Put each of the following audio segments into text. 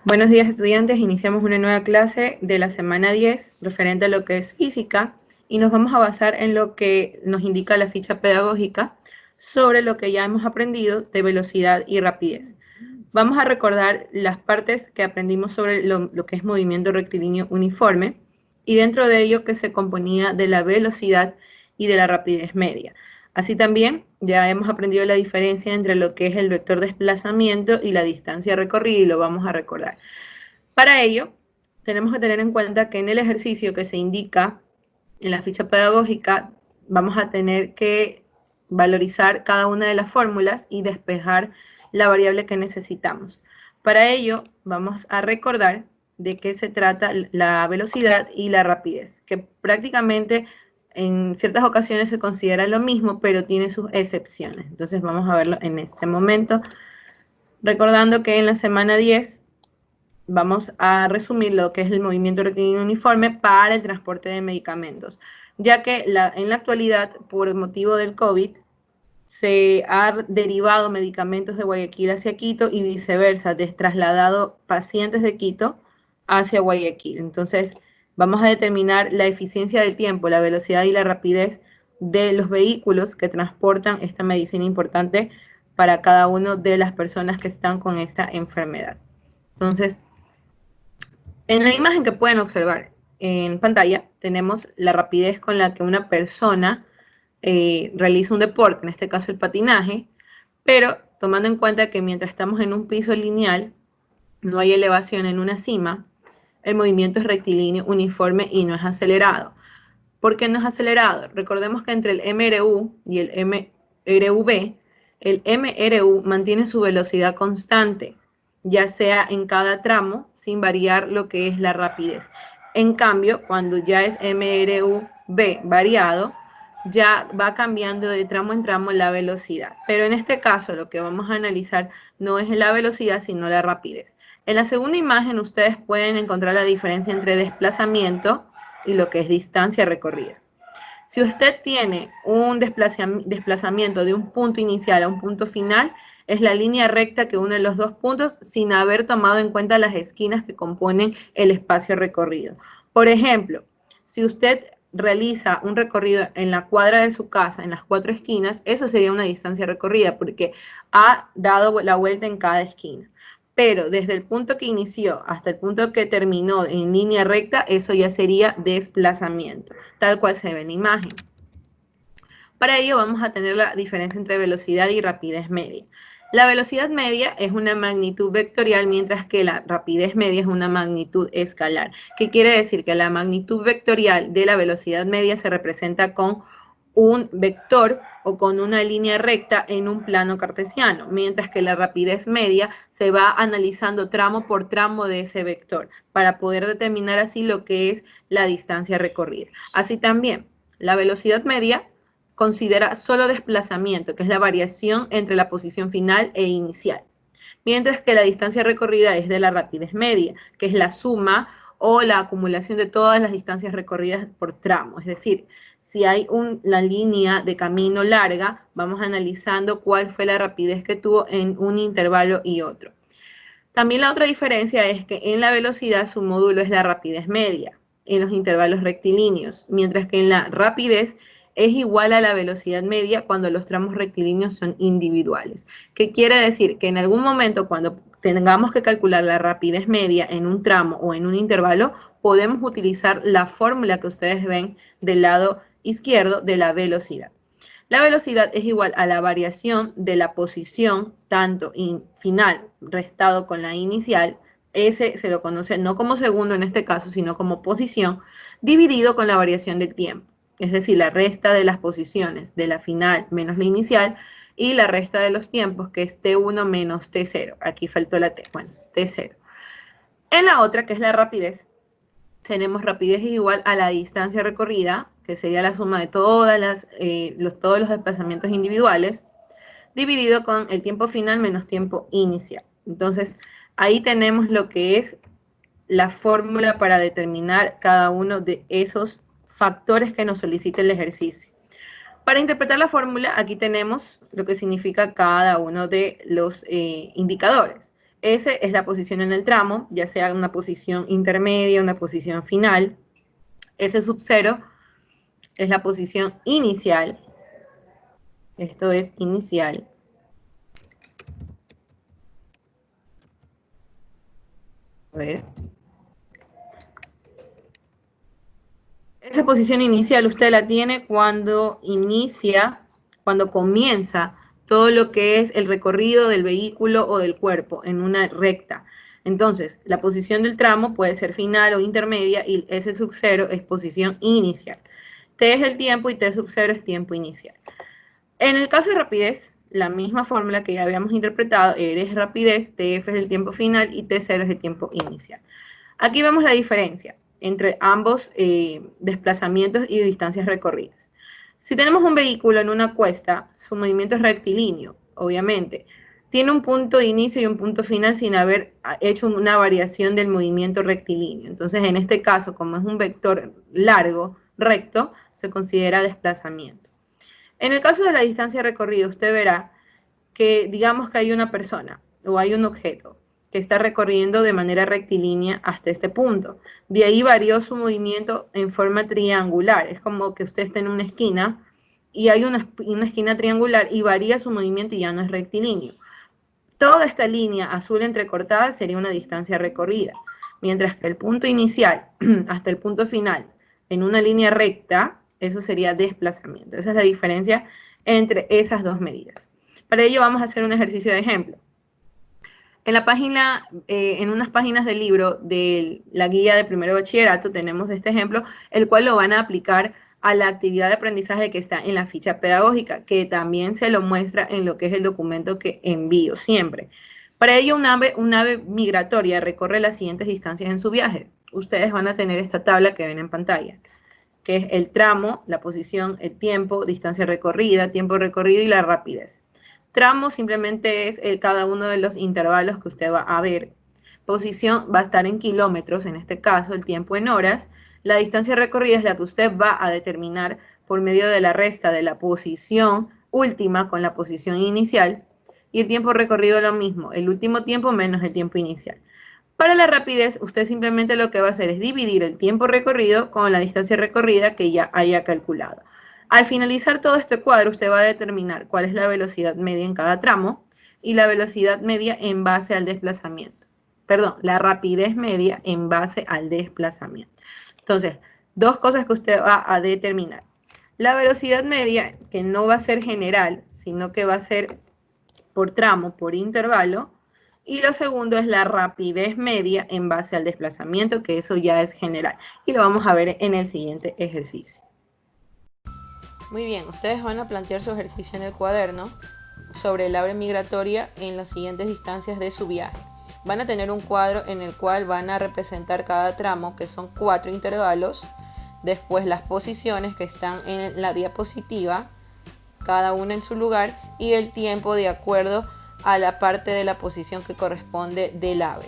Buenos días, estudiantes. Iniciamos una nueva clase de la semana 10 referente a lo que es física y nos vamos a basar en lo que nos indica la ficha pedagógica sobre lo que ya hemos aprendido de velocidad y rapidez. Vamos a recordar las partes que aprendimos sobre lo que es movimiento rectilíneo uniforme y dentro de ello que se componía de la velocidad y de la rapidez media. Así también ya hemos aprendido la diferencia entre lo que es el vector de desplazamiento y la distancia recorrida y lo vamos a recordar. Para ello, tenemos que tener en cuenta que en el ejercicio que se indica en la ficha pedagógica vamos a tener que valorizar cada una de las fórmulas y despejar la variable que necesitamos. Para ello, vamos a recordar de qué se trata la velocidad y la rapidez, que prácticamente en ciertas ocasiones se considera lo mismo, pero tiene sus excepciones. Entonces vamos a verlo en este momento, recordando que en la semana 10 vamos a resumir lo que es el movimiento rectilíneo uniforme para el transporte de medicamentos, ya que en la actualidad, por el motivo del COVID, se han derivado medicamentos de Guayaquil hacia Quito y viceversa, trasladado pacientes de Quito hacia Guayaquil. Entonces, vamos a determinar la eficiencia del tiempo, la velocidad y la rapidez de los vehículos que transportan esta medicina importante para cada una de las personas que están con esta enfermedad. Entonces, en la imagen que pueden observar en pantalla, tenemos la rapidez con la que una persona realiza un deporte, en este caso el patinaje, pero tomando en cuenta que mientras estamos en un piso lineal, no hay elevación en una cima, el movimiento es rectilíneo, uniforme y no es acelerado. ¿Por qué no es acelerado? Recordemos que entre el MRU y el MRV, el MRU mantiene su velocidad constante, ya sea en cada tramo, sin variar lo que es la rapidez. En cambio, cuando ya es MRV variado, ya va cambiando de tramo en tramo la velocidad. Pero en este caso, lo que vamos a analizar no es la velocidad, sino la rapidez. En la segunda imagen, ustedes pueden encontrar la diferencia entre desplazamiento y lo que es distancia recorrida. Si usted tiene un desplazamiento de un punto inicial a un punto final, es la línea recta que une los dos puntos sin haber tomado en cuenta las esquinas que componen el espacio recorrido. Por ejemplo, si usted realiza un recorrido en la cuadra de su casa, en las 4 esquinas, eso sería una distancia recorrida porque ha dado la vuelta en cada esquina. Pero desde el punto que inició hasta el punto que terminó en línea recta, eso ya sería desplazamiento, tal cual se ve en la imagen. Para ello vamos a tener la diferencia entre velocidad y rapidez media. La velocidad media es una magnitud vectorial, mientras que la rapidez media es una magnitud escalar. ¿Qué quiere decir? Que la magnitud vectorial de la velocidad media se representa con un vector o con una línea recta en un plano cartesiano, mientras que la rapidez media se va analizando tramo por tramo de ese vector para poder determinar así lo que es la distancia recorrida. Así también, la velocidad media considera solo desplazamiento, que es la variación entre la posición final e inicial, mientras que la distancia recorrida es de la rapidez media, que es la suma o la acumulación de todas las distancias recorridas por tramo. Es decir, si hay la línea de camino larga, vamos analizando cuál fue la rapidez que tuvo en un intervalo y otro. También la otra diferencia es que en la velocidad su módulo es la rapidez media en los intervalos rectilíneos, mientras que en la rapidez es igual a la velocidad media cuando los tramos rectilíneos son individuales. ¿Qué quiere decir? Que en algún momento cuando tengamos que calcular la rapidez media en un tramo o en un intervalo, podemos utilizar la fórmula que ustedes ven del lado izquierdo de la velocidad. La velocidad es igual a la variación de la posición, tanto final restado con la inicial, ese se lo conoce no como segundo en este caso, sino como posición, dividido con la variación del tiempo. Es decir, la resta de las posiciones de la final menos la inicial y la resta de los tiempos, que es T1 menos T0. Aquí faltó la T, bueno, T0. En la otra, que es la rapidez, tenemos rapidez igual a la distancia recorrida, que sería la suma de todos los desplazamientos individuales, dividido con el tiempo final menos tiempo inicial. Entonces, ahí tenemos lo que es la fórmula para determinar cada uno de esos factores que nos solicita el ejercicio. Para interpretar la fórmula, aquí tenemos lo que significa cada uno de los indicadores. S es la posición en el tramo, ya sea una posición intermedia, una posición final. S sub 0 es la posición inicial. Esto es inicial. A ver. Esa posición inicial usted la tiene cuando comienza todo lo que es el recorrido del vehículo o del cuerpo en una recta. Entonces, la posición del tramo puede ser final o intermedia y S sub 0 es posición inicial. T es el tiempo y T sub 0 es tiempo inicial. En el caso de rapidez, la misma fórmula que ya habíamos interpretado, R es rapidez, TF es el tiempo final y T0 es el tiempo inicial. Aquí vemos la diferencia entre ambos desplazamientos y distancias recorridas. Si tenemos un vehículo en una cuesta, su movimiento es rectilíneo, obviamente. Tiene un punto de inicio y un punto final sin haber hecho una variación del movimiento rectilíneo. Entonces, en este caso, como es un vector largo, recto, se considera desplazamiento. En el caso de la distancia recorrida, usted verá que digamos que hay una persona o hay un objeto que está recorriendo de manera rectilínea hasta este punto. De ahí varió su movimiento en forma triangular. Es como que usted está en una esquina y hay una esquina triangular y varía su movimiento y ya no es rectilíneo. Toda esta línea azul entrecortada sería una distancia recorrida, mientras que el punto inicial hasta el punto final en una línea recta, eso sería desplazamiento. Esa es la diferencia entre esas dos medidas. Para ello vamos a hacer un ejercicio de ejemplo. En la página, en unas páginas del libro de la guía de primero bachillerato tenemos este ejemplo, el cual lo van a aplicar a la actividad de aprendizaje que está en la ficha pedagógica, que también se lo muestra en lo que es el documento que envío siempre. Para ello, un ave migratoria recorre las siguientes distancias en su viaje. Ustedes van a tener esta tabla que ven en pantalla, que es el tramo, la posición, el tiempo, distancia recorrida, tiempo recorrido y la rapidez. Tramo simplemente es cada uno de los intervalos que usted va a ver. Posición va a estar en kilómetros, en este caso, el tiempo en horas. La distancia recorrida es la que usted va a determinar por medio de la resta de la posición última con la posición inicial. Y el tiempo recorrido lo mismo, el último tiempo menos el tiempo inicial. Para la rapidez, usted simplemente lo que va a hacer es dividir el tiempo recorrido con la distancia recorrida que ya haya calculado. Al finalizar todo este cuadro, usted va a determinar cuál es la velocidad media en cada tramo y la velocidad media en base al desplazamiento. Perdón, la rapidez media en base al desplazamiento. Entonces, dos cosas que usted va a determinar. La velocidad media, que no va a ser general, sino que va a ser por tramo, por intervalo. Y lo segundo es la rapidez media en base al desplazamiento, que eso ya es general. Y lo vamos a ver en el siguiente ejercicio. Muy bien, ustedes van a plantear su ejercicio en el cuaderno sobre el ave migratoria en las siguientes distancias de su viaje. Van a tener un cuadro en el cual van a representar cada tramo, que son 4 intervalos, después las posiciones que están en la diapositiva, cada una en su lugar, y el tiempo de acuerdo a la parte de la posición que corresponde del ave.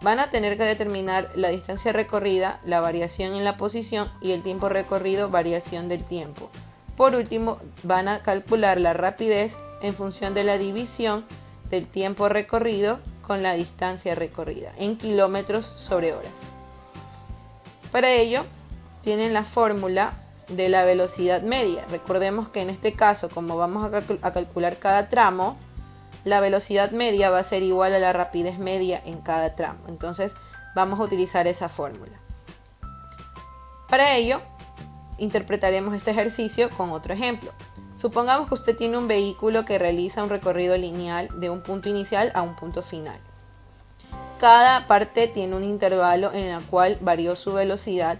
Van a tener que determinar la distancia recorrida, la variación en la posición y el tiempo recorrido, variación del tiempo. Por último, van a calcular la rapidez en función de la división del tiempo recorrido con la distancia recorrida en kilómetros sobre horas. Para ello, tienen la fórmula de la velocidad media. Recordemos que en este caso, como vamos a calcular cada tramo, la velocidad media va a ser igual a la rapidez media en cada tramo. Entonces, vamos a utilizar esa fórmula. Para ello, interpretaremos este ejercicio con otro ejemplo. Supongamos que usted tiene un vehículo que realiza un recorrido lineal de un punto inicial a un punto final. Cada parte tiene un intervalo en el cual varió su velocidad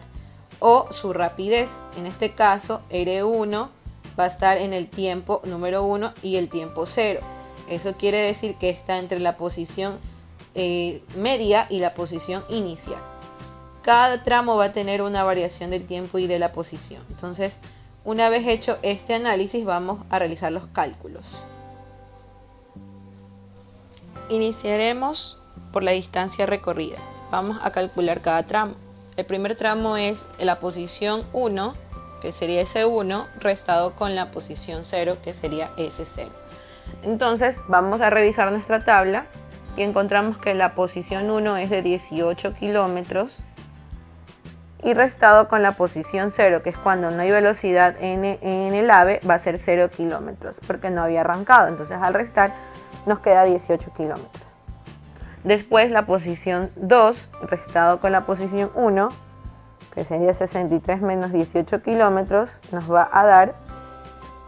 o su rapidez. En este caso, R1 va a estar en el tiempo número 1 y el tiempo 0. Eso quiere decir que está entre la posición media y la posición inicial. Cada tramo va a tener una variación del tiempo y de la posición. Entonces, una vez hecho este análisis, vamos a realizar los cálculos. Iniciaremos por la distancia recorrida. Vamos a calcular cada tramo. El primer tramo es la posición 1, que sería S1, restado con la posición 0, que sería S0. Entonces, vamos a revisar nuestra tabla y encontramos que la posición 1 es de 18 kilómetros y restado con la posición 0, que es cuando no hay velocidad en el ave, va a ser 0 kilómetros porque no había arrancado. Entonces al restar nos queda 18 kilómetros. Después la posición 2 restado con la posición 1, que sería 63 menos 18 kilómetros, nos va a dar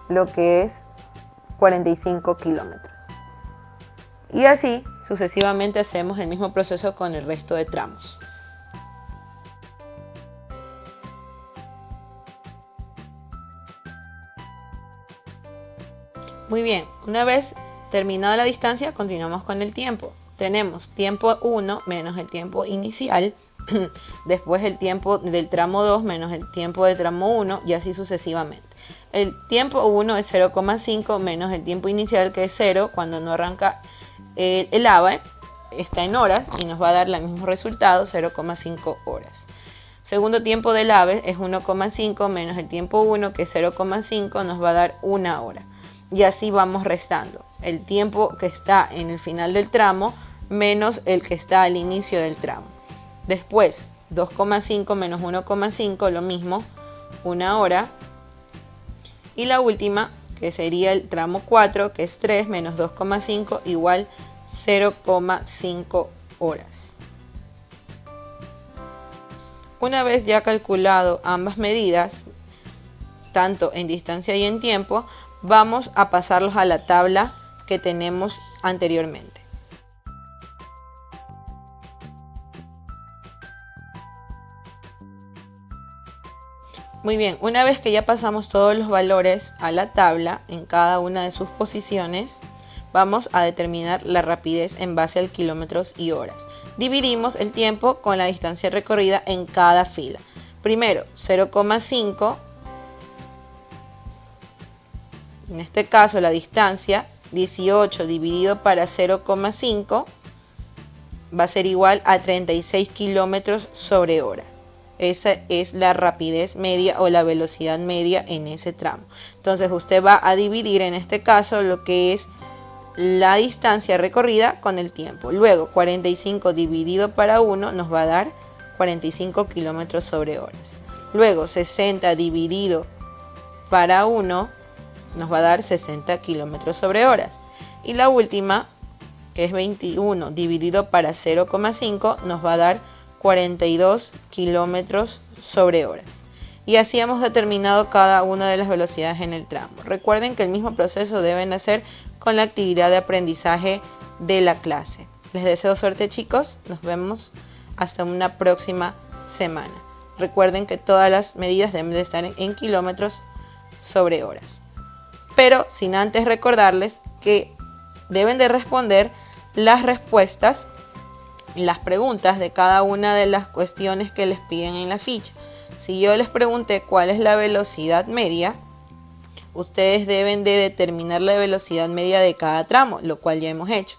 lo que es 45 kilómetros. Y así sucesivamente hacemos el mismo proceso con el resto de tramos. Muy bien, una vez terminada la distancia, continuamos con el tiempo. Tenemos tiempo 1 menos el tiempo inicial, después el tiempo del tramo 2 menos el tiempo del tramo 1 y así sucesivamente. El tiempo 1 es 0,5 menos el tiempo inicial, que es 0 cuando no arranca el ave, está en horas y nos va a dar el mismo resultado, 0,5 horas. Segundo tiempo del ave es 1,5 menos el tiempo 1, que es 0,5, nos va a dar 1 hora. Y así vamos restando el tiempo que está en el final del tramo menos el que está al inicio del tramo. Después 2,5 menos 1,5, lo mismo, 1 hora. Y la última, que sería el tramo 4, que es 3 menos 2,5 igual 0,5 horas. Una vez ya calculado ambas medidas, tanto en distancia y en tiempo, vamos a pasarlos a la tabla que tenemos anteriormente. Muy bien, una vez que ya pasamos todos los valores a la tabla en cada una de sus posiciones, vamos a determinar la rapidez en base al kilómetros y horas. Dividimos el tiempo con la distancia recorrida en cada fila. Primero 0,5. En este caso la distancia 18 dividido para 0,5 va a ser igual a 36 kilómetros sobre hora. Esa es la rapidez media o la velocidad media en ese tramo. Entonces usted va a dividir en este caso lo que es la distancia recorrida con el tiempo. Luego 45 dividido para 1 nos va a dar 45 kilómetros sobre horas. Luego 60 dividido para 1 nos va a dar 60 kilómetros sobre horas. Y la última, que es 21 dividido para 0,5, nos va a dar 42 kilómetros sobre horas. Y así hemos determinado cada una de las velocidades en el tramo. Recuerden que el mismo proceso deben hacer con la actividad de aprendizaje de la clase. Les deseo suerte, chicos. Nos vemos hasta una próxima semana. Recuerden que todas las medidas deben de estar en kilómetros sobre horas. Pero sin antes recordarles que deben de responder las respuestas, las preguntas de cada una de las cuestiones que les piden en la ficha. Si yo les pregunté cuál es la velocidad media, ustedes deben de determinar la velocidad media de cada tramo, lo cual ya hemos hecho.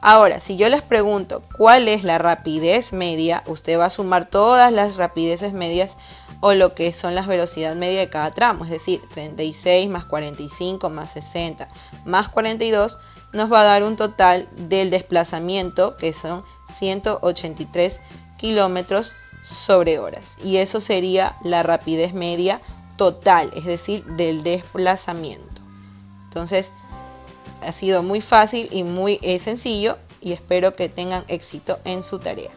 Ahora, si yo les pregunto cuál es la rapidez media, usted va a sumar todas las rapideces medias o lo que son las velocidades medias de cada tramo, es decir, 36 más 45 más 60 más 42 nos va a dar un total del desplazamiento, que son 183 kilómetros sobre horas. Y eso sería la rapidez media total, es decir, del desplazamiento. Entonces, ha sido muy fácil y muy sencillo y espero que tengan éxito en su tarea.